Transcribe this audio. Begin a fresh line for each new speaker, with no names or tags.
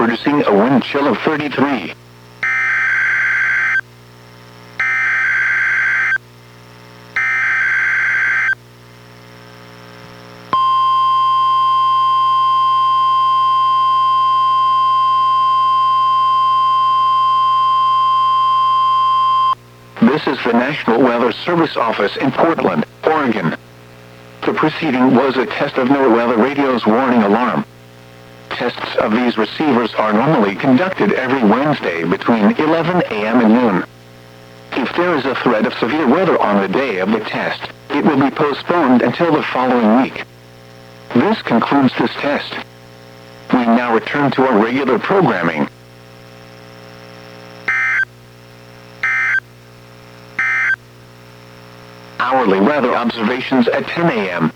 producing a wind chill of 33. This is the National Weather Service office in Portland, Oregon. The preceding was a test of NWR weather radio's warning alarm. Tests of these receivers are normally conducted every Wednesday between 11 a.m. and noon. If there is a threat of severe weather on the day of the test, it will be postponed until the following week. This concludes this test. We now return to our regular programming. Hourly weather observations at 10 a.m.